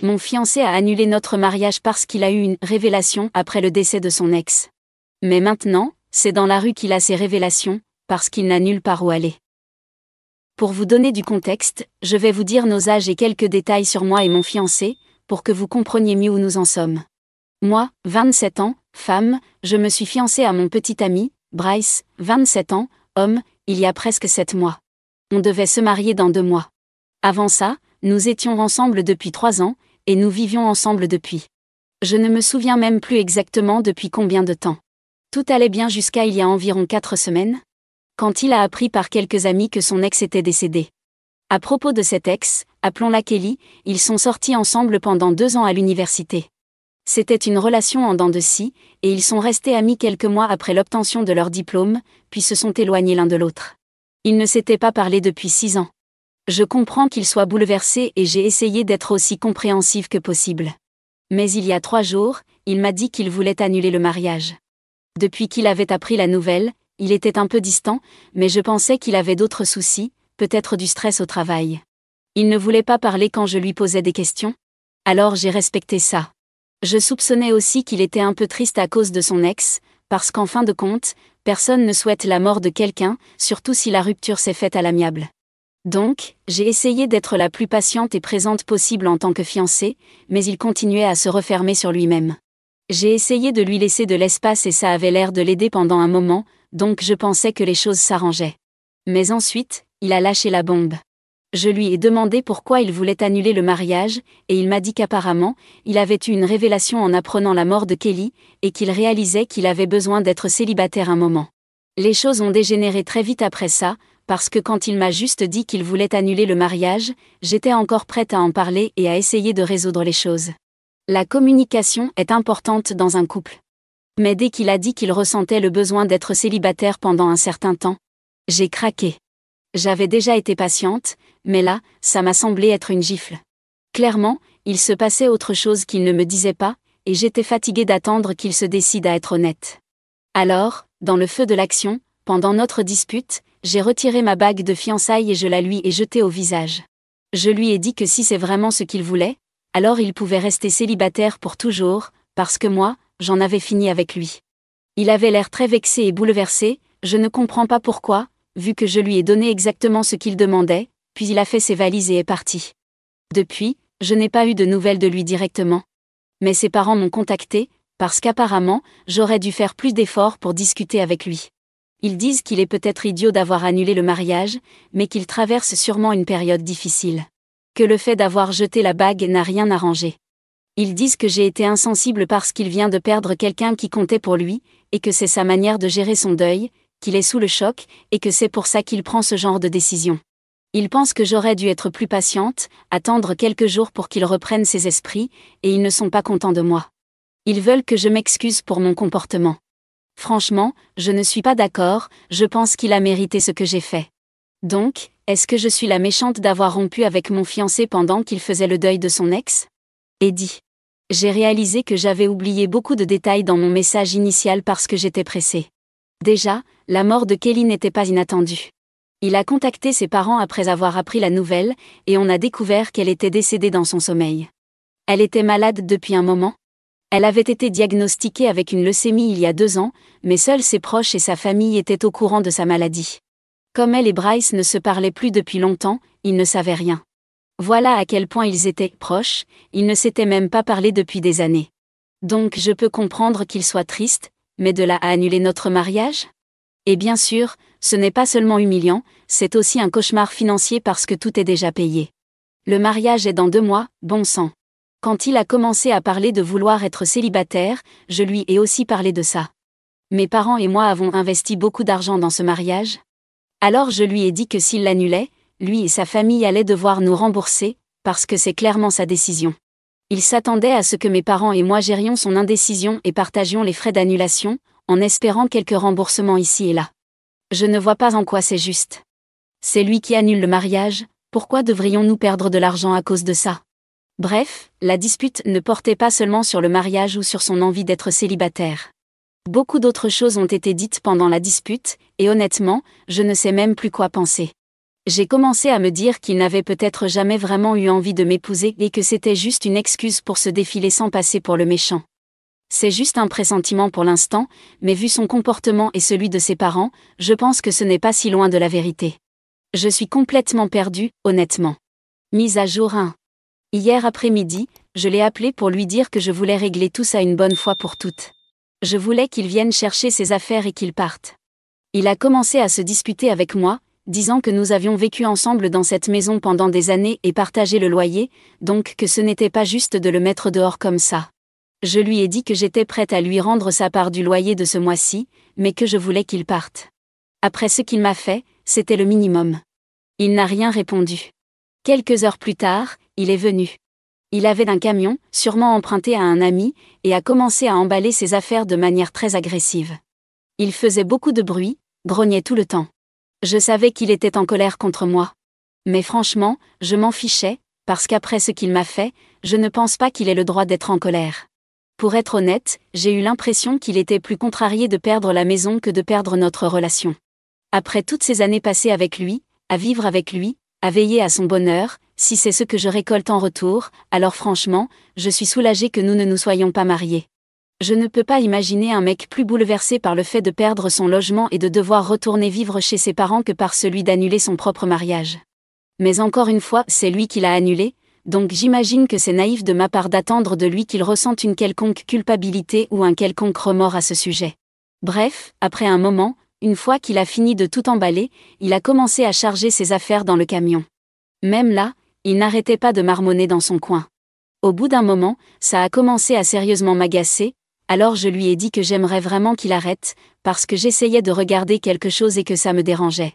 Mon fiancé a annulé notre mariage parce qu'il a eu une révélation après le décès de son ex. Mais maintenant, c'est dans la rue qu'il a ses révélations, parce qu'il n'a nulle part où aller. Pour vous donner du contexte, je vais vous dire nos âges et quelques détails sur moi et mon fiancé, pour que vous compreniez mieux où nous en sommes. Moi, 27 ans, femme, je me suis fiancée à mon petit ami, Bryce, 27 ans, homme, il y a presque 7 mois. On devait se marier dans 2 mois. Avant ça, nous étions ensemble depuis 3 ans, et nous vivions ensemble depuis. Je ne me souviens même plus exactement depuis combien de temps. Tout allait bien jusqu'à il y a environ 4 semaines, quand il a appris par quelques amis que son ex était décédé. À propos de cet ex, appelons-la Kelly, ils sont sortis ensemble pendant 2 ans à l'université. C'était une relation en dents de scie, et ils sont restés amis quelques mois après l'obtention de leur diplôme, puis se sont éloignés l'un de l'autre. Ils ne s'étaient pas parlé depuis 6 ans. Je comprends qu'il soit bouleversé et j'ai essayé d'être aussi compréhensive que possible. Mais il y a 3 jours, il m'a dit qu'il voulait annuler le mariage. Depuis qu'il avait appris la nouvelle, il était un peu distant, mais je pensais qu'il avait d'autres soucis, peut-être du stress au travail. Il ne voulait pas parler quand je lui posais des questions. Alors j'ai respecté ça. Je soupçonnais aussi qu'il était un peu triste à cause de son ex, parce qu'en fin de compte, personne ne souhaite la mort de quelqu'un, surtout si la rupture s'est faite à l'amiable. Donc, j'ai essayé d'être la plus patiente et présente possible en tant que fiancée, mais il continuait à se refermer sur lui-même. J'ai essayé de lui laisser de l'espace et ça avait l'air de l'aider pendant un moment, donc je pensais que les choses s'arrangeaient. Mais ensuite, il a lâché la bombe. Je lui ai demandé pourquoi il voulait annuler le mariage, et il m'a dit qu'apparemment, il avait eu une révélation en apprenant la mort de Kelly, et qu'il réalisait qu'il avait besoin d'être célibataire un moment. Les choses ont dégénéré très vite après ça, parce que quand il m'a juste dit qu'il voulait annuler le mariage, j'étais encore prête à en parler et à essayer de résoudre les choses. La communication est importante dans un couple. Mais dès qu'il a dit qu'il ressentait le besoin d'être célibataire pendant un certain temps, j'ai craqué. J'avais déjà été patiente, mais là, ça m'a semblé être une gifle. Clairement, il se passait autre chose qu'il ne me disait pas, et j'étais fatiguée d'attendre qu'il se décide à être honnête. Alors, dans le feu de l'action, pendant notre dispute, j'ai retiré ma bague de fiançailles et je la lui ai jetée au visage. Je lui ai dit que si c'est vraiment ce qu'il voulait, alors il pouvait rester célibataire pour toujours, parce que moi, j'en avais fini avec lui. Il avait l'air très vexé et bouleversé, je ne comprends pas pourquoi, vu que je lui ai donné exactement ce qu'il demandait, puis il a fait ses valises et est parti. Depuis, je n'ai pas eu de nouvelles de lui directement. Mais ses parents m'ont contacté, parce qu'apparemment, j'aurais dû faire plus d'efforts pour discuter avec lui. Ils disent qu'il est peut-être idiot d'avoir annulé le mariage, mais qu'il traverse sûrement une période difficile. Que le fait d'avoir jeté la bague n'a rien arrangé. Ils disent que j'ai été insensible parce qu'il vient de perdre quelqu'un qui comptait pour lui, et que c'est sa manière de gérer son deuil, qu'il est sous le choc, et que c'est pour ça qu'il prend ce genre de décision. Ils pensent que j'aurais dû être plus patiente, attendre quelques jours pour qu'il reprenne ses esprits, et ils ne sont pas contents de moi. Ils veulent que je m'excuse pour mon comportement. Franchement, je ne suis pas d'accord, je pense qu'il a mérité ce que j'ai fait. Donc, est-ce que je suis la méchante d'avoir rompu avec mon fiancé pendant qu'il faisait le deuil de son ex ? Eddie. J'ai réalisé que j'avais oublié beaucoup de détails dans mon message initial parce que j'étais pressée. Déjà, la mort de Kelly n'était pas inattendue. Il a contacté ses parents après avoir appris la nouvelle, et on a découvert qu'elle était décédée dans son sommeil. Elle était malade depuis un moment. Elle avait été diagnostiquée avec une leucémie il y a 2 ans, mais seuls ses proches et sa famille étaient au courant de sa maladie. Comme elle et Bryce ne se parlaient plus depuis longtemps, ils ne savaient rien. Voilà à quel point ils étaient proches, ils ne s'étaient même pas parlé depuis des années. Donc je peux comprendre qu'il soit triste, mais de là à annuler notre mariage ? Et bien sûr, ce n'est pas seulement humiliant, c'est aussi un cauchemar financier parce que tout est déjà payé. Le mariage est dans 2 mois, bon sang. Quand il a commencé à parler de vouloir être célibataire, je lui ai aussi parlé de ça. Mes parents et moi avons investi beaucoup d'argent dans ce mariage. Alors je lui ai dit que s'il l'annulait, lui et sa famille allaient devoir nous rembourser, parce que c'est clairement sa décision. Il s'attendait à ce que mes parents et moi gérions son indécision et partagions les frais d'annulation, en espérant quelques remboursements ici et là. Je ne vois pas en quoi c'est juste. C'est lui qui annule le mariage, pourquoi devrions-nous perdre de l'argent à cause de ça ? Bref, la dispute ne portait pas seulement sur le mariage ou sur son envie d'être célibataire. Beaucoup d'autres choses ont été dites pendant la dispute, et honnêtement, je ne sais même plus quoi penser. J'ai commencé à me dire qu'il n'avait peut-être jamais vraiment eu envie de m'épouser et que c'était juste une excuse pour se défiler sans passer pour le méchant. C'est juste un pressentiment pour l'instant, mais vu son comportement et celui de ses parents, je pense que ce n'est pas si loin de la vérité. Je suis complètement perdue, honnêtement. Mise à jour 1. Hier après-midi, je l'ai appelé pour lui dire que je voulais régler tout ça une bonne fois pour toutes. Je voulais qu'il vienne chercher ses affaires et qu'il parte. Il a commencé à se disputer avec moi, disant que nous avions vécu ensemble dans cette maison pendant des années et partagé le loyer, donc que ce n'était pas juste de le mettre dehors comme ça. Je lui ai dit que j'étais prête à lui rendre sa part du loyer de ce mois-ci, mais que je voulais qu'il parte. Après ce qu'il m'a fait, c'était le minimum. Il n'a rien répondu. Quelques heures plus tard, il est venu. Il avait un camion, sûrement emprunté à un ami, et a commencé à emballer ses affaires de manière très agressive. Il faisait beaucoup de bruit, grognait tout le temps. Je savais qu'il était en colère contre moi. Mais franchement, je m'en fichais, parce qu'après ce qu'il m'a fait, je ne pense pas qu'il ait le droit d'être en colère. Pour être honnête, j'ai eu l'impression qu'il était plus contrarié de perdre la maison que de perdre notre relation. Après toutes ces années passées avec lui, à vivre avec lui, à veiller à son bonheur, si c'est ce que je récolte en retour, alors franchement, je suis soulagée que nous ne nous soyons pas mariés. Je ne peux pas imaginer un mec plus bouleversé par le fait de perdre son logement et de devoir retourner vivre chez ses parents que par celui d'annuler son propre mariage. Mais encore une fois, c'est lui qui l'a annulé, donc j'imagine que c'est naïf de ma part d'attendre de lui qu'il ressente une quelconque culpabilité ou un quelconque remords à ce sujet. Bref, après un moment, une fois qu'il a fini de tout emballer, il a commencé à charger ses affaires dans le camion. Même là, il n'arrêtait pas de marmonner dans son coin. Au bout d'un moment, ça a commencé à sérieusement m'agacer, alors je lui ai dit que j'aimerais vraiment qu'il arrête, parce que j'essayais de regarder quelque chose et que ça me dérangeait.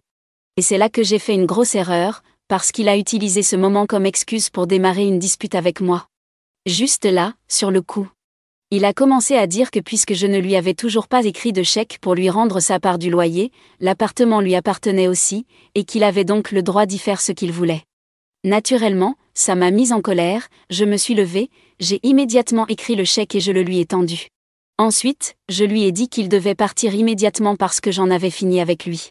Et c'est là que j'ai fait une grosse erreur, parce qu'il a utilisé ce moment comme excuse pour démarrer une dispute avec moi. Juste là, sur le coup. Il a commencé à dire que puisque je ne lui avais toujours pas écrit de chèque pour lui rendre sa part du loyer, l'appartement lui appartenait aussi, et qu'il avait donc le droit d'y faire ce qu'il voulait. Naturellement, ça m'a mise en colère, je me suis levée, j'ai immédiatement écrit le chèque et je le lui ai tendu. Ensuite, je lui ai dit qu'il devait partir immédiatement parce que j'en avais fini avec lui.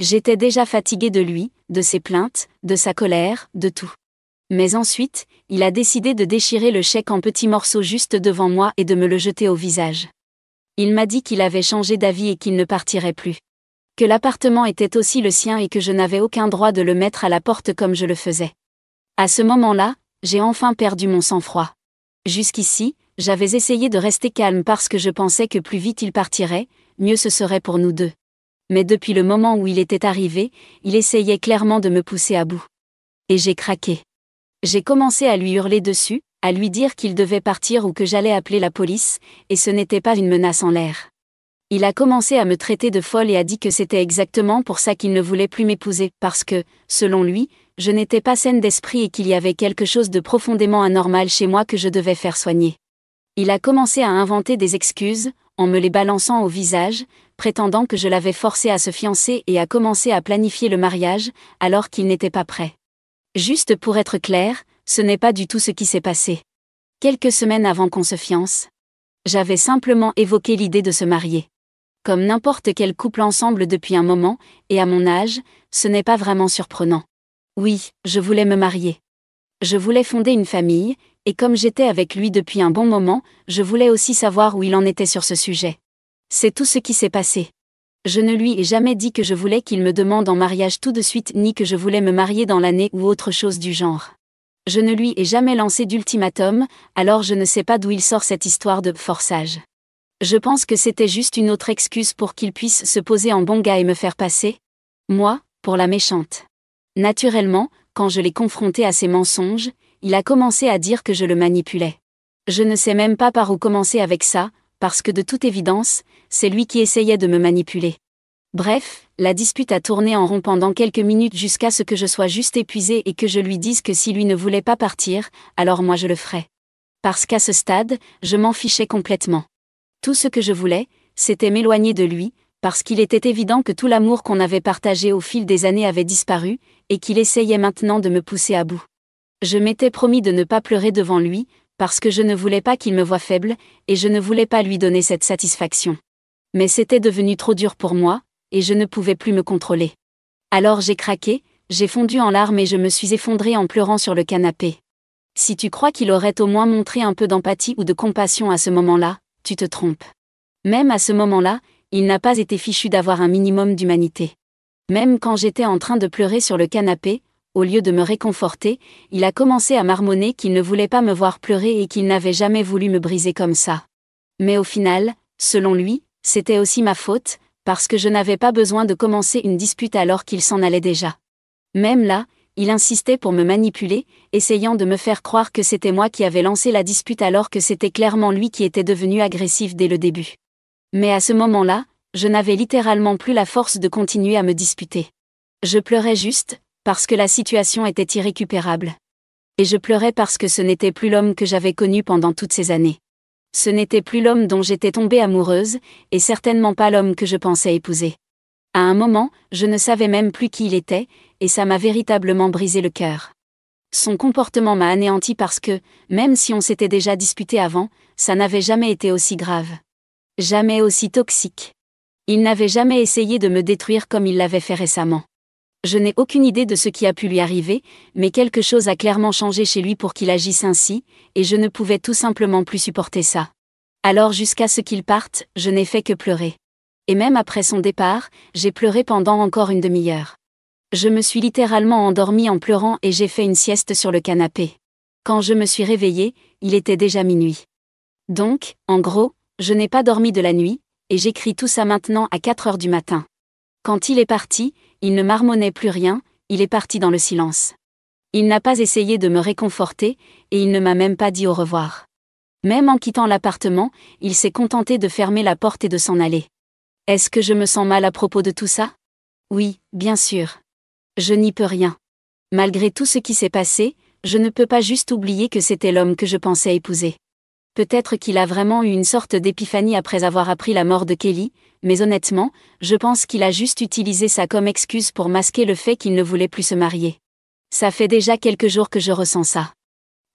J'étais déjà fatiguée de lui, de ses plaintes, de sa colère, de tout. Mais ensuite, il a décidé de déchirer le chèque en petits morceaux juste devant moi et de me le jeter au visage. Il m'a dit qu'il avait changé d'avis et qu'il ne partirait plus. Que l'appartement était aussi le sien et que je n'avais aucun droit de le mettre à la porte comme je le faisais. À ce moment-là, j'ai enfin perdu mon sang-froid. Jusqu'ici, j'avais essayé de rester calme parce que je pensais que plus vite il partirait, mieux ce serait pour nous deux. Mais depuis le moment où il était arrivé, il essayait clairement de me pousser à bout. Et j'ai craqué. J'ai commencé à lui hurler dessus, à lui dire qu'il devait partir ou que j'allais appeler la police, et ce n'était pas une menace en l'air. Il a commencé à me traiter de folle et a dit que c'était exactement pour ça qu'il ne voulait plus m'épouser, parce que, selon lui, je n'étais pas saine d'esprit et qu'il y avait quelque chose de profondément anormal chez moi que je devais faire soigner. Il a commencé à inventer des excuses, en me les balançant au visage, prétendant que je l'avais forcé à se fiancer et à commencer à planifier le mariage, alors qu'il n'était pas prêt. Juste pour être clair, ce n'est pas du tout ce qui s'est passé. Quelques semaines avant qu'on se fiance, j'avais simplement évoqué l'idée de se marier. Comme n'importe quel couple ensemble depuis un moment, et à mon âge, ce n'est pas vraiment surprenant. Oui, je voulais me marier. Je voulais fonder une famille, et comme j'étais avec lui depuis un bon moment, je voulais aussi savoir où il en était sur ce sujet. C'est tout ce qui s'est passé. Je ne lui ai jamais dit que je voulais qu'il me demande en mariage tout de suite ni que je voulais me marier dans l'année ou autre chose du genre. Je ne lui ai jamais lancé d'ultimatum, alors je ne sais pas d'où il sort cette histoire de forçage. Je pense que c'était juste une autre excuse pour qu'il puisse se poser en bon gars et me faire passer, moi, pour la méchante. Naturellement, quand je l'ai confronté à ses mensonges, il a commencé à dire que je le manipulais. Je ne sais même pas par où commencer avec ça, parce que de toute évidence, c'est lui qui essayait de me manipuler. Bref, la dispute a tourné en rond pendant quelques minutes jusqu'à ce que je sois juste épuisée et que je lui dise que si lui ne voulait pas partir, alors moi je le ferais. Parce qu'à ce stade, je m'en fichais complètement. Tout ce que je voulais, c'était m'éloigner de lui, parce qu'il était évident que tout l'amour qu'on avait partagé au fil des années avait disparu, et qu'il essayait maintenant de me pousser à bout. Je m'étais promis de ne pas pleurer devant lui, parce que je ne voulais pas qu'il me voie faible, et je ne voulais pas lui donner cette satisfaction. Mais c'était devenu trop dur pour moi, et je ne pouvais plus me contrôler. Alors j'ai craqué, j'ai fondu en larmes et je me suis effondrée en pleurant sur le canapé. Si tu crois qu'il aurait au moins montré un peu d'empathie ou de compassion à ce moment-là, tu te trompes. Même à ce moment-là, il n'a pas été fichu d'avoir un minimum d'humanité. Même quand j'étais en train de pleurer sur le canapé, au lieu de me réconforter, il a commencé à marmonner qu'il ne voulait pas me voir pleurer et qu'il n'avait jamais voulu me briser comme ça. Mais au final, selon lui, c'était aussi ma faute, parce que je n'avais pas besoin de commencer une dispute alors qu'il s'en allait déjà. Même là, il insistait pour me manipuler, essayant de me faire croire que c'était moi qui avais lancé la dispute alors que c'était clairement lui qui était devenu agressif dès le début. Mais à ce moment-là, je n'avais littéralement plus la force de continuer à me disputer. Je pleurais juste, parce que la situation était irrécupérable. Et je pleurais parce que ce n'était plus l'homme que j'avais connu pendant toutes ces années. Ce n'était plus l'homme dont j'étais tombée amoureuse, et certainement pas l'homme que je pensais épouser. À un moment, je ne savais même plus qui il était, et ça m'a véritablement brisé le cœur. Son comportement m'a anéanti parce que, même si on s'était déjà disputé avant, ça n'avait jamais été aussi grave. Jamais aussi toxique. Il n'avait jamais essayé de me détruire comme il l'avait fait récemment. Je n'ai aucune idée de ce qui a pu lui arriver, mais quelque chose a clairement changé chez lui pour qu'il agisse ainsi, et je ne pouvais tout simplement plus supporter ça. Alors jusqu'à ce qu'il parte, je n'ai fait que pleurer. Et même après son départ, j'ai pleuré pendant encore une demi-heure. Je me suis littéralement endormie en pleurant et j'ai fait une sieste sur le canapé. Quand je me suis réveillée, il était déjà minuit. Donc, en gros, je n'ai pas dormi de la nuit, et j'écris tout ça maintenant à 4 heures du matin. Quand il est parti, il ne marmonnait plus rien, il est parti dans le silence. Il n'a pas essayé de me réconforter, et il ne m'a même pas dit au revoir. Même en quittant l'appartement, il s'est contenté de fermer la porte et de s'en aller. Est-ce que je me sens mal à propos de tout ça? Oui, bien sûr. Je n'y peux rien. Malgré tout ce qui s'est passé, je ne peux pas juste oublier que c'était l'homme que je pensais épouser. Peut-être qu'il a vraiment eu une sorte d'épiphanie après avoir appris la mort de Kelly, mais honnêtement, je pense qu'il a juste utilisé ça comme excuse pour masquer le fait qu'il ne voulait plus se marier. Ça fait déjà quelques jours que je ressens ça.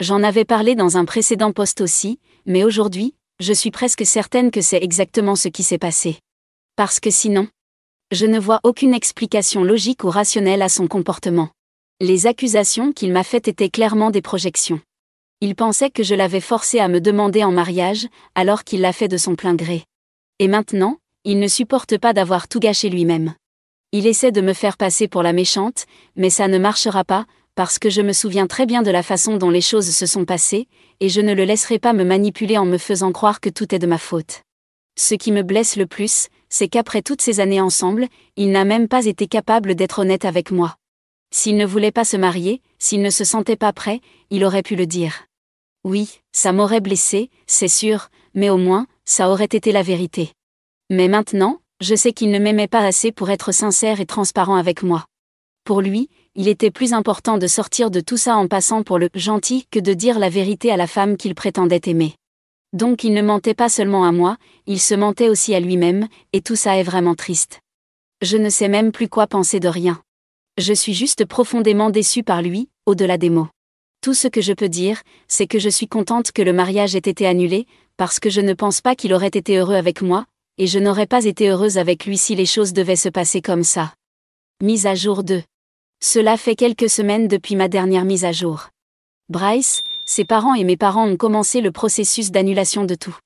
J'en avais parlé dans un précédent post aussi, mais aujourd'hui, je suis presque certaine que c'est exactement ce qui s'est passé. Parce que sinon, je ne vois aucune explication logique ou rationnelle à son comportement. Les accusations qu'il m'a faites étaient clairement des projections. Il pensait que je l'avais forcé à me demander en mariage, alors qu'il l'a fait de son plein gré. Et maintenant, il ne supporte pas d'avoir tout gâché lui-même. Il essaie de me faire passer pour la méchante, mais ça ne marchera pas, parce que je me souviens très bien de la façon dont les choses se sont passées, et je ne le laisserai pas me manipuler en me faisant croire que tout est de ma faute. Ce qui me blesse le plus, c'est qu'après toutes ces années ensemble, il n'a même pas été capable d'être honnête avec moi. S'il ne voulait pas se marier, s'il ne se sentait pas prêt, il aurait pu le dire. Oui, ça m'aurait blessé, c'est sûr, mais au moins, ça aurait été la vérité. Mais maintenant, je sais qu'il ne m'aimait pas assez pour être sincère et transparent avec moi. Pour lui, il était plus important de sortir de tout ça en passant pour le gentil que de dire la vérité à la femme qu'il prétendait aimer. Donc il ne mentait pas seulement à moi, il se mentait aussi à lui-même, et tout ça est vraiment triste. Je ne sais même plus quoi penser de rien. Je suis juste profondément déçue par lui, au-delà des mots. Tout ce que je peux dire, c'est que je suis contente que le mariage ait été annulé, parce que je ne pense pas qu'il aurait été heureux avec moi, et je n'aurais pas été heureuse avec lui si les choses devaient se passer comme ça. Mise à jour 2. Cela fait quelques semaines depuis ma dernière mise à jour. Bryce, ses parents et mes parents ont commencé le processus d'annulation de tout.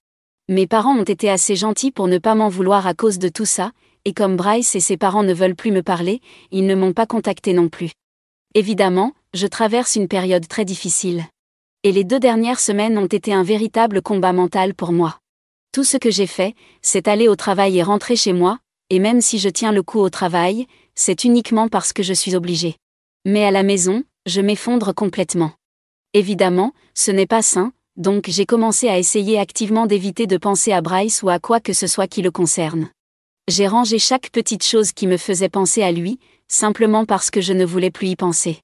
Mes parents ont été assez gentils pour ne pas m'en vouloir à cause de tout ça, et comme Bryce et ses parents ne veulent plus me parler, ils ne m'ont pas contacté non plus. Évidemment, je traverse une période très difficile. Et les 2 dernières semaines ont été un véritable combat mental pour moi. Tout ce que j'ai fait, c'est aller au travail et rentrer chez moi, et même si je tiens le coup au travail, c'est uniquement parce que je suis obligée. Mais à la maison, je m'effondre complètement. Évidemment, ce n'est pas sain, donc j'ai commencé à essayer activement d'éviter de penser à Bryce ou à quoi que ce soit qui le concerne. J'ai rangé chaque petite chose qui me faisait penser à lui, simplement parce que je ne voulais plus y penser.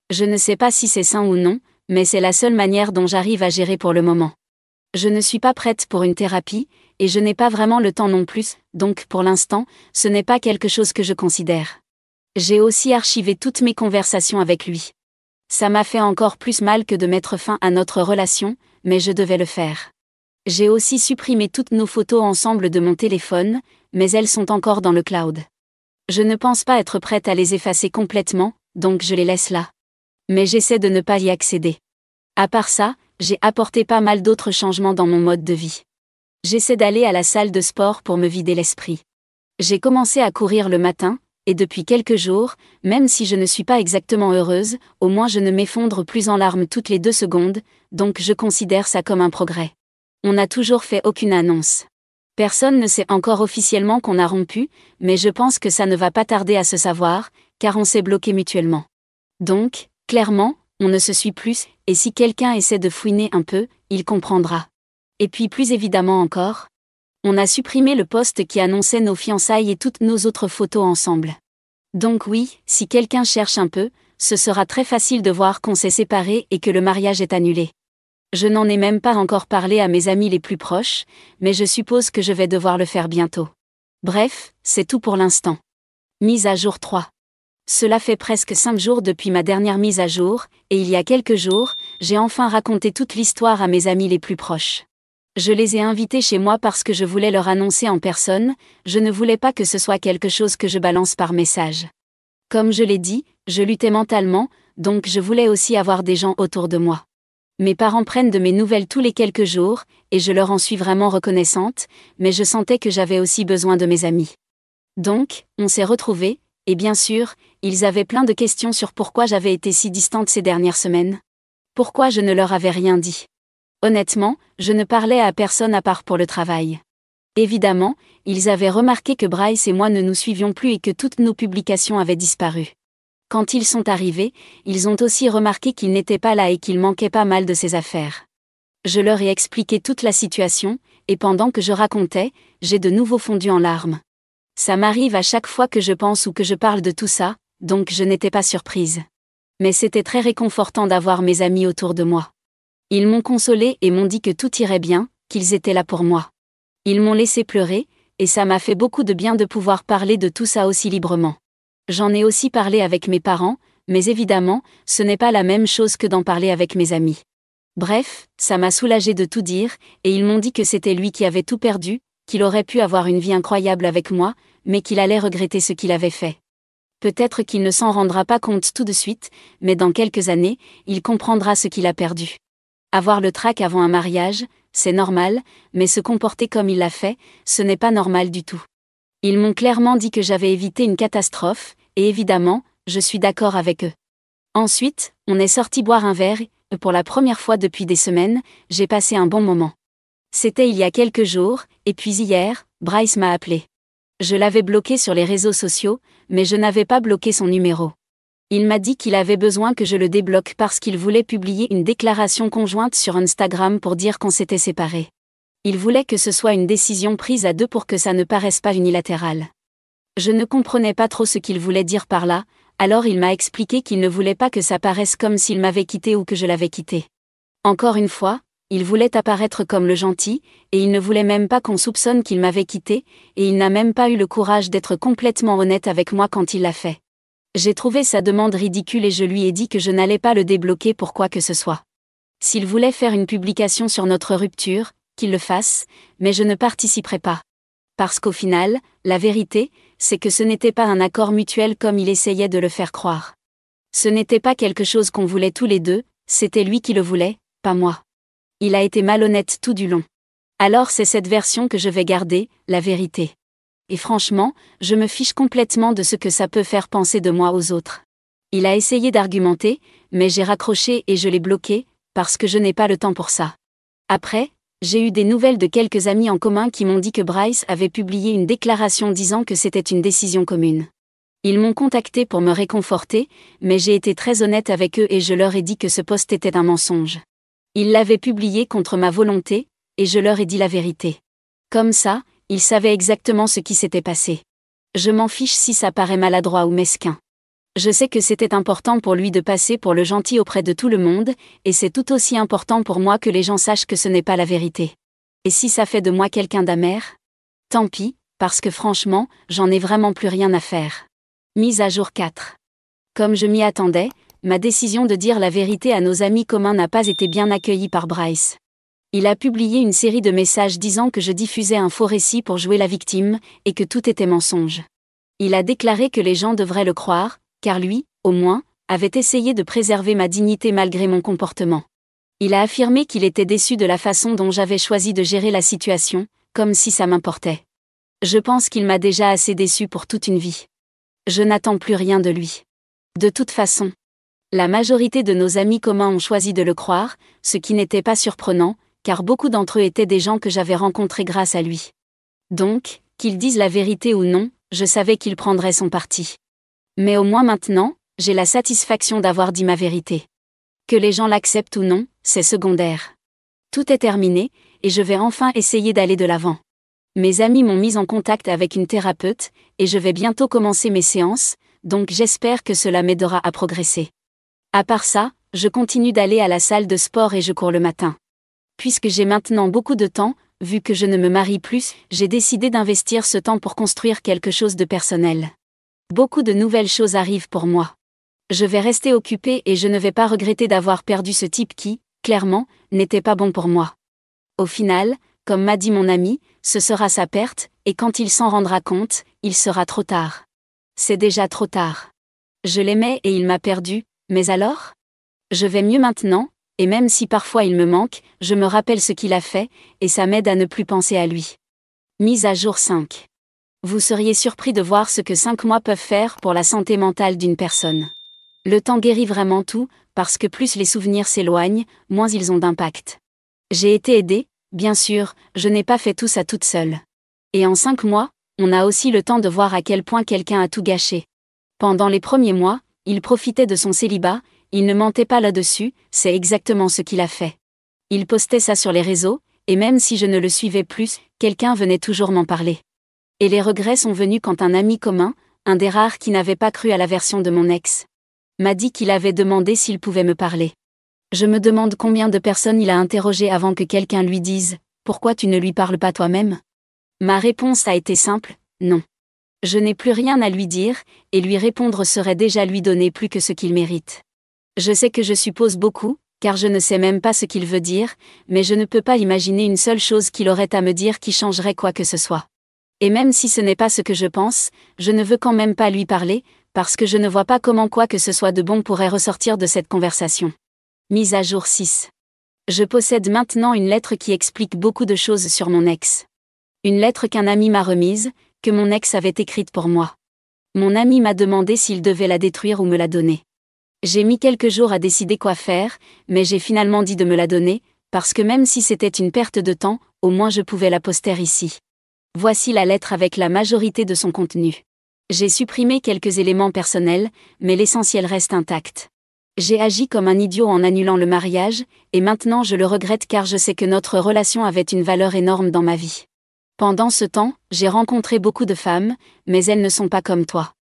Je ne sais pas si c'est sain ou non, mais c'est la seule manière dont j'arrive à gérer pour le moment. Je ne suis pas prête pour une thérapie, et je n'ai pas vraiment le temps non plus, donc pour l'instant, ce n'est pas quelque chose que je considère. J'ai aussi archivé toutes mes conversations avec lui. Ça m'a fait encore plus mal que de mettre fin à notre relation, mais je devais le faire. J'ai aussi supprimé toutes nos photos ensemble de mon téléphone, mais elles sont encore dans le cloud. Je ne pense pas être prête à les effacer complètement, donc je les laisse là. Mais j'essaie de ne pas y accéder. À part ça, j'ai apporté pas mal d'autres changements dans mon mode de vie. J'essaie d'aller à la salle de sport pour me vider l'esprit. J'ai commencé à courir le matin, et depuis quelques jours, même si je ne suis pas exactement heureuse, au moins je ne m'effondre plus en larmes toutes les 2 secondes, donc je considère ça comme un progrès. On n'a toujours fait aucune annonce. Personne ne sait encore officiellement qu'on a rompu, mais je pense que ça ne va pas tarder à se savoir, car on s'est bloqué mutuellement. Donc, clairement, on ne se suit plus, et si quelqu'un essaie de fouiner un peu, il comprendra. Et puis plus évidemment encore, on a supprimé le post qui annonçait nos fiançailles et toutes nos autres photos ensemble. Donc oui, si quelqu'un cherche un peu, ce sera très facile de voir qu'on s'est séparés et que le mariage est annulé. Je n'en ai même pas encore parlé à mes amis les plus proches, mais je suppose que je vais devoir le faire bientôt. Bref, c'est tout pour l'instant. Mise à jour 3. Cela fait presque 5 jours depuis ma dernière mise à jour, et il y a quelques jours, j'ai enfin raconté toute l'histoire à mes amis les plus proches. Je les ai invités chez moi parce que je voulais leur annoncer en personne, je ne voulais pas que ce soit quelque chose que je balance par message. Comme je l'ai dit, je luttais mentalement, donc je voulais aussi avoir des gens autour de moi. Mes parents prennent de mes nouvelles tous les quelques jours, et je leur en suis vraiment reconnaissante, mais je sentais que j'avais aussi besoin de mes amis. Donc, on s'est retrouvés, et bien sûr, ils avaient plein de questions sur pourquoi j'avais été si distante ces dernières semaines. Pourquoi je ne leur avais rien dit. Honnêtement, je ne parlais à personne à part pour le travail. Évidemment, ils avaient remarqué que Bryce et moi ne nous suivions plus et que toutes nos publications avaient disparu. Quand ils sont arrivés, ils ont aussi remarqué qu'il n'était pas là et qu'il manquait pas mal de ses affaires. Je leur ai expliqué toute la situation, et pendant que je racontais, j'ai de nouveau fondu en larmes. Ça m'arrive à chaque fois que je pense ou que je parle de tout ça, donc je n'étais pas surprise. Mais c'était très réconfortant d'avoir mes amis autour de moi. Ils m'ont consolée et m'ont dit que tout irait bien, qu'ils étaient là pour moi. Ils m'ont laissé pleurer, et ça m'a fait beaucoup de bien de pouvoir parler de tout ça aussi librement. J'en ai aussi parlé avec mes parents, mais évidemment, ce n'est pas la même chose que d'en parler avec mes amis. Bref, ça m'a soulagée de tout dire, et ils m'ont dit que c'était lui qui avait tout perdu, qu'il aurait pu avoir une vie incroyable avec moi, mais qu'il allait regretter ce qu'il avait fait. Peut-être qu'il ne s'en rendra pas compte tout de suite, mais dans quelques années, il comprendra ce qu'il a perdu. Avoir le trac avant un mariage, c'est normal, mais se comporter comme il l'a fait, ce n'est pas normal du tout. Ils m'ont clairement dit que j'avais évité une catastrophe, et évidemment, je suis d'accord avec eux. Ensuite, on est sorti boire un verre, et pour la première fois depuis des semaines, j'ai passé un bon moment. C'était il y a quelques jours, et puis hier, Bryce m'a appelé. Je l'avais bloqué sur les réseaux sociaux, mais je n'avais pas bloqué son numéro. Il m'a dit qu'il avait besoin que je le débloque parce qu'il voulait publier une déclaration conjointe sur Instagram pour dire qu'on s'était séparés. Il voulait que ce soit une décision prise à 2 pour que ça ne paraisse pas unilatéral. Je ne comprenais pas trop ce qu'il voulait dire par là, alors il m'a expliqué qu'il ne voulait pas que ça paraisse comme s'il m'avait quitté ou que je l'avais quitté. Encore une fois, il voulait apparaître comme le gentil, et il ne voulait même pas qu'on soupçonne qu'il m'avait quitté, et il n'a même pas eu le courage d'être complètement honnête avec moi quand il l'a fait. J'ai trouvé sa demande ridicule et je lui ai dit que je n'allais pas le débloquer pour quoi que ce soit. S'il voulait faire une publication sur notre rupture, qu'il le fasse, mais je ne participerai pas. Parce qu'au final, la vérité, c'est que ce n'était pas un accord mutuel comme il essayait de le faire croire. Ce n'était pas quelque chose qu'on voulait tous les deux, c'était lui qui le voulait, pas moi. Il a été malhonnête tout du long. Alors c'est cette version que je vais garder, la vérité. Et franchement, je me fiche complètement de ce que ça peut faire penser de moi aux autres. Il a essayé d'argumenter, mais j'ai raccroché et je l'ai bloqué, parce que je n'ai pas le temps pour ça. Après, j'ai eu des nouvelles de quelques amis en commun qui m'ont dit que Bryce avait publié une déclaration disant que c'était une décision commune. Ils m'ont contacté pour me réconforter, mais j'ai été très honnête avec eux et je leur ai dit que ce post était un mensonge. Ils l'avaient publié contre ma volonté, et je leur ai dit la vérité. Comme ça, ils savaient exactement ce qui s'était passé. Je m'en fiche si ça paraît maladroit ou mesquin. Je sais que c'était important pour lui de passer pour le gentil auprès de tout le monde, et c'est tout aussi important pour moi que les gens sachent que ce n'est pas la vérité. Et si ça fait de moi quelqu'un d'amer ? Tant pis, parce que franchement, j'en ai vraiment plus rien à faire. Mise à jour 4. Comme je m'y attendais, ma décision de dire la vérité à nos amis communs n'a pas été bien accueillie par Bryce. Il a publié une série de messages disant que je diffusais un faux récit pour jouer la victime, et que tout était mensonge. Il a déclaré que les gens devraient le croire, car lui, au moins, avait essayé de préserver ma dignité malgré mon comportement. Il a affirmé qu'il était déçu de la façon dont j'avais choisi de gérer la situation, comme si ça m'importait. Je pense qu'il m'a déjà assez déçu pour toute une vie. Je n'attends plus rien de lui. De toute façon, la majorité de nos amis communs ont choisi de le croire, ce qui n'était pas surprenant, car beaucoup d'entre eux étaient des gens que j'avais rencontrés grâce à lui. Donc, qu'ils disent la vérité ou non, je savais qu'il prendrait son parti. Mais au moins maintenant, j'ai la satisfaction d'avoir dit ma vérité. Que les gens l'acceptent ou non, c'est secondaire. Tout est terminé, et je vais enfin essayer d'aller de l'avant. Mes amis m'ont mis en contact avec une thérapeute, et je vais bientôt commencer mes séances, donc j'espère que cela m'aidera à progresser. À part ça, je continue d'aller à la salle de sport et je cours le matin. Puisque j'ai maintenant beaucoup de temps, vu que je ne me marie plus, j'ai décidé d'investir ce temps pour construire quelque chose de personnel. Beaucoup de nouvelles choses arrivent pour moi. Je vais rester occupée et je ne vais pas regretter d'avoir perdu ce type qui, clairement, n'était pas bon pour moi. Au final, comme m'a dit mon ami, ce sera sa perte, et quand il s'en rendra compte, il sera trop tard. C'est déjà trop tard. Je l'aimais et il m'a perdu, mais alors ? Je vais mieux maintenant, et même si parfois il me manque, je me rappelle ce qu'il a fait, et ça m'aide à ne plus penser à lui. Mise à jour 5. Vous seriez surpris de voir ce que 5 mois peuvent faire pour la santé mentale d'une personne. Le temps guérit vraiment tout, parce que plus les souvenirs s'éloignent, moins ils ont d'impact. J'ai été aidée, bien sûr, je n'ai pas fait tout ça toute seule. Et en 5 mois, on a aussi le temps de voir à quel point quelqu'un a tout gâché. Pendant les premiers mois, il profitait de son célibat, il ne mentait pas là-dessus, c'est exactement ce qu'il a fait. Il postait ça sur les réseaux, et même si je ne le suivais plus, quelqu'un venait toujours m'en parler. Et les regrets sont venus quand un ami commun, un des rares qui n'avait pas cru à la version de mon ex, m'a dit qu'il avait demandé s'il pouvait me parler. Je me demande combien de personnes il a interrogé avant que quelqu'un lui dise « Pourquoi tu ne lui parles pas toi-même ?» Ma réponse a été simple, non. Je n'ai plus rien à lui dire, et lui répondre serait déjà lui donner plus que ce qu'il mérite. Je sais que je suppose beaucoup, car je ne sais même pas ce qu'il veut dire, mais je ne peux pas imaginer une seule chose qu'il aurait à me dire qui changerait quoi que ce soit. Et même si ce n'est pas ce que je pense, je ne veux quand même pas lui parler, parce que je ne vois pas comment quoi que ce soit de bon pourrait ressortir de cette conversation. Mise à jour 6. Je possède maintenant une lettre qui explique beaucoup de choses sur mon ex. Une lettre qu'un ami m'a remise, que mon ex avait écrite pour moi. Mon ami m'a demandé s'il devait la détruire ou me la donner. J'ai mis quelques jours à décider quoi faire, mais j'ai finalement dit de me la donner, parce que même si c'était une perte de temps, au moins je pouvais la poster ici. Voici la lettre avec la majorité de son contenu. J'ai supprimé quelques éléments personnels, mais l'essentiel reste intact. J'ai agi comme un idiot en annulant le mariage, et maintenant je le regrette car je sais que notre relation avait une valeur énorme dans ma vie. Pendant ce temps, j'ai rencontré beaucoup de femmes, mais elles ne sont pas comme toi.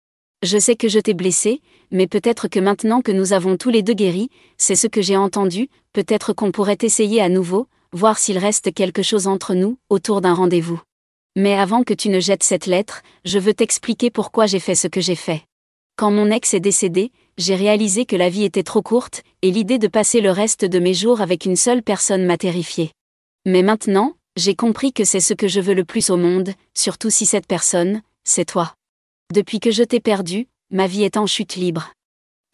Je sais que je t'ai blessé, mais peut-être que maintenant que nous avons tous les deux guéri, c'est ce que j'ai entendu, peut-être qu'on pourrait essayer à nouveau, voir s'il reste quelque chose entre nous, autour d'un rendez-vous. Mais avant que tu ne jettes cette lettre, je veux t'expliquer pourquoi j'ai fait ce que j'ai fait. Quand mon ex est décédé, j'ai réalisé que la vie était trop courte, et l'idée de passer le reste de mes jours avec une seule personne m'a terrifiée. Mais maintenant, j'ai compris que c'est ce que je veux le plus au monde, surtout si cette personne, c'est toi. Depuis que je t'ai perdu, ma vie est en chute libre.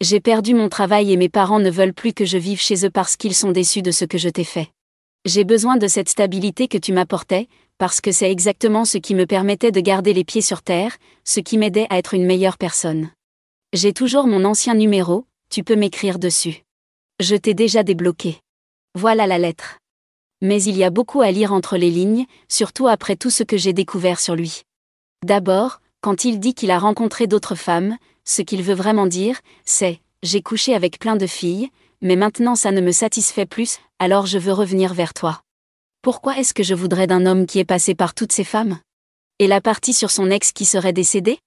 J'ai perdu mon travail et mes parents ne veulent plus que je vive chez eux parce qu'ils sont déçus de ce que je t'ai fait. J'ai besoin de cette stabilité que tu m'apportais, parce que c'est exactement ce qui me permettait de garder les pieds sur terre, ce qui m'aidait à être une meilleure personne. J'ai toujours mon ancien numéro, tu peux m'écrire dessus. Je t'ai déjà débloqué. Voilà la lettre. Mais il y a beaucoup à lire entre les lignes, surtout après tout ce que j'ai découvert sur lui. D'abord, quand il dit qu'il a rencontré d'autres femmes, ce qu'il veut vraiment dire, c'est « j'ai couché avec plein de filles, mais maintenant ça ne me satisfait plus, alors je veux revenir vers toi. » Pourquoi est-ce que je voudrais d'un homme qui est passé par toutes ces femmes ? Et la partie sur son ex qui serait décédé ?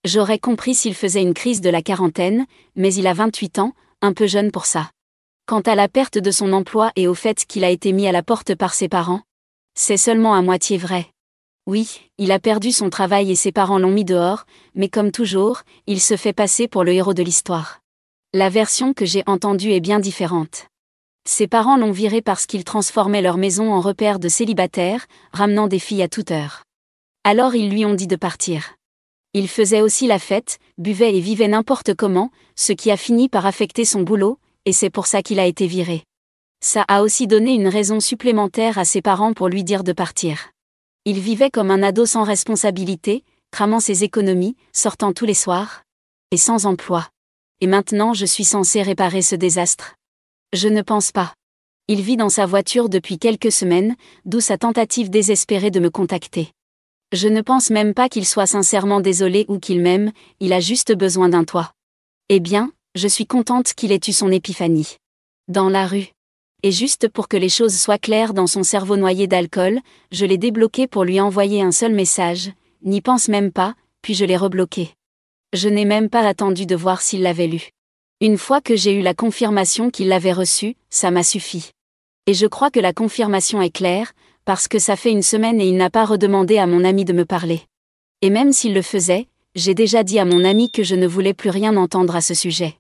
J'aurais compris s'il faisait une crise de la quarantaine, mais il a 28 ans, un peu jeune pour ça. Quant à la perte de son emploi et au fait qu'il a été mis à la porte par ses parents, c'est seulement à moitié vrai. Oui, il a perdu son travail et ses parents l'ont mis dehors, mais comme toujours, il se fait passer pour le héros de l'histoire. La version que j'ai entendue est bien différente. Ses parents l'ont viré parce qu'ils transformaient leur maison en repère de célibataires, ramenant des filles à toute heure. Alors ils lui ont dit de partir. Il faisait aussi la fête, buvait et vivait n'importe comment, ce qui a fini par affecter son boulot, et c'est pour ça qu'il a été viré. Ça a aussi donné une raison supplémentaire à ses parents pour lui dire de partir. Il vivait comme un ado sans responsabilité, cramant ses économies, sortant tous les soirs, et sans emploi. Et maintenant je suis censé réparer ce désastre? Je ne pense pas. Il vit dans sa voiture depuis quelques semaines, d'où sa tentative désespérée de me contacter. Je ne pense même pas qu'il soit sincèrement désolé ou qu'il m'aime, il a juste besoin d'un toit. Eh bien, je suis contente qu'il ait eu son épiphanie. Dans la rue. Et juste pour que les choses soient claires dans son cerveau noyé d'alcool, je l'ai débloqué pour lui envoyer un seul message, n'y pense même pas, puis je l'ai rebloqué. Je n'ai même pas attendu de voir s'il l'avait lu. Une fois que j'ai eu la confirmation qu'il l'avait reçu, ça m'a suffi. Et je crois que la confirmation est claire, parce que ça fait une semaine et il n'a pas redemandé à mon ami de me parler. Et même s'il le faisait, j'ai déjà dit à mon ami que je ne voulais plus rien entendre à ce sujet.